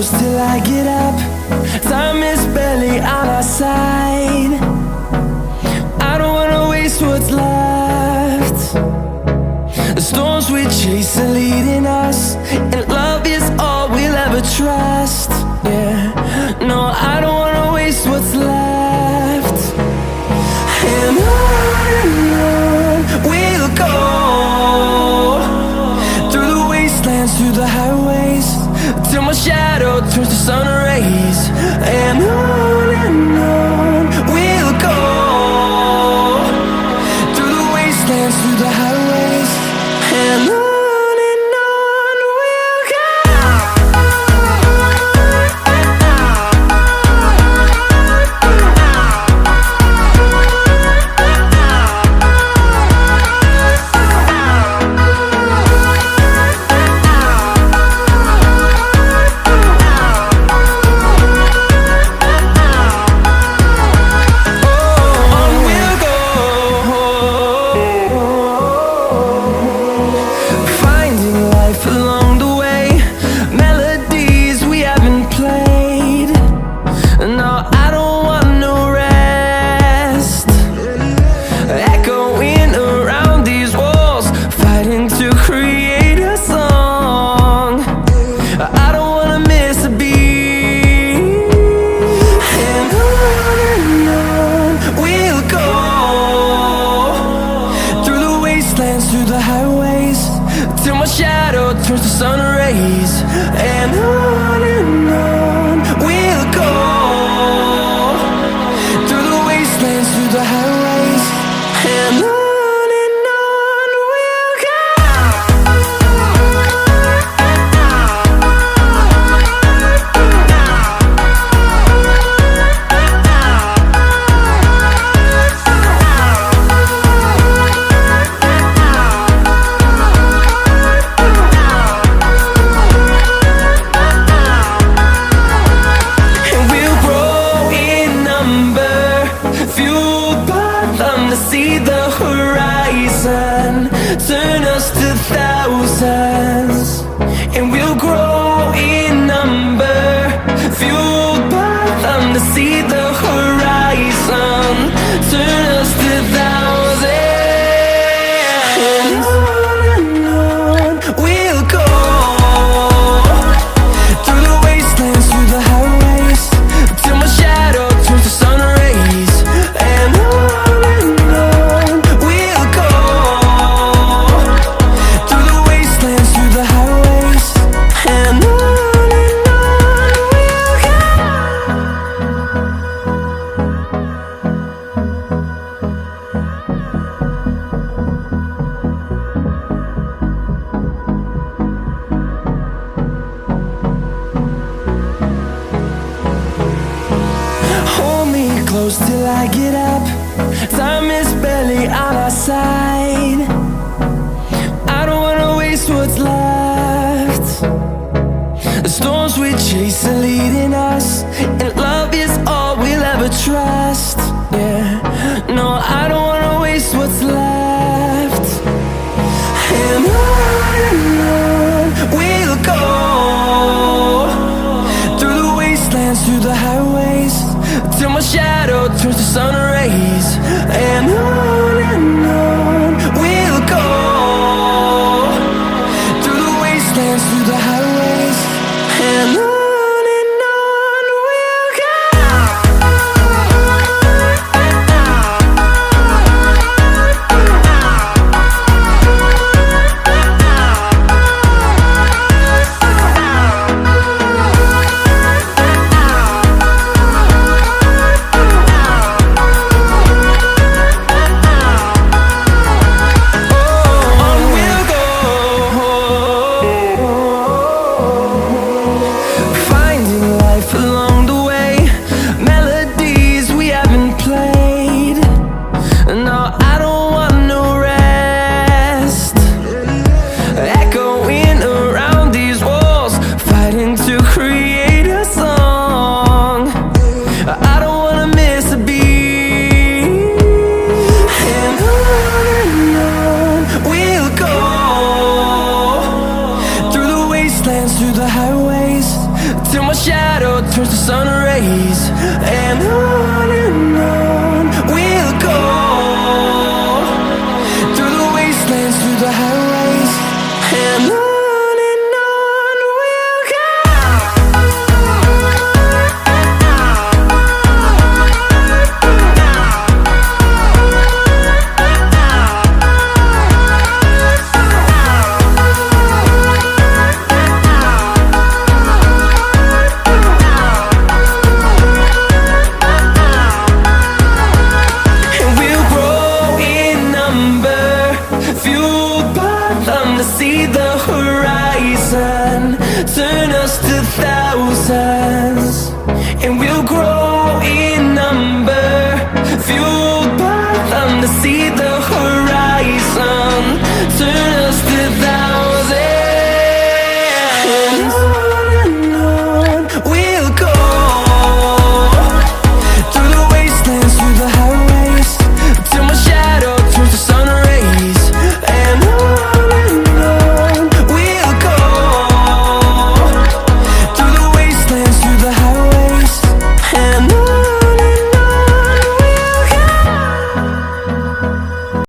close till I get up. Time is barely on our side. I don't wanna waste what's left. The storms we chase are leading us, and love is all we'll ever trust. Yeah, no, I don't wanna waste what's left. And on we'll go, through the wastelands, through the highways, till my shadow turns to sun rays. And on we'll go, through the wastelands, through the highways, and on. Through the highways, till my shadow turns to sun rays. And on we'll go, through the wastelands, through the highways, and on we'll go. See the horizon turn us to thousands, and we'll grow in number, fueled by them. To see the horizon turn us to thousands, and on we'll go, through the wastelands, through the highways, till my shadow turns to sun rays. And close till I get up. Time is barely on our side. I don't wanna waste what's left. The storms we chase are leading us, and love is all we'll ever trust. Yeah, no, I don't wanna waste what's left. And on we'll go, through the wastelands, through the highways, till my shadow turns to sun rays. And on we'll go, through the wastelands, through the highways, and on. turns to sun rays.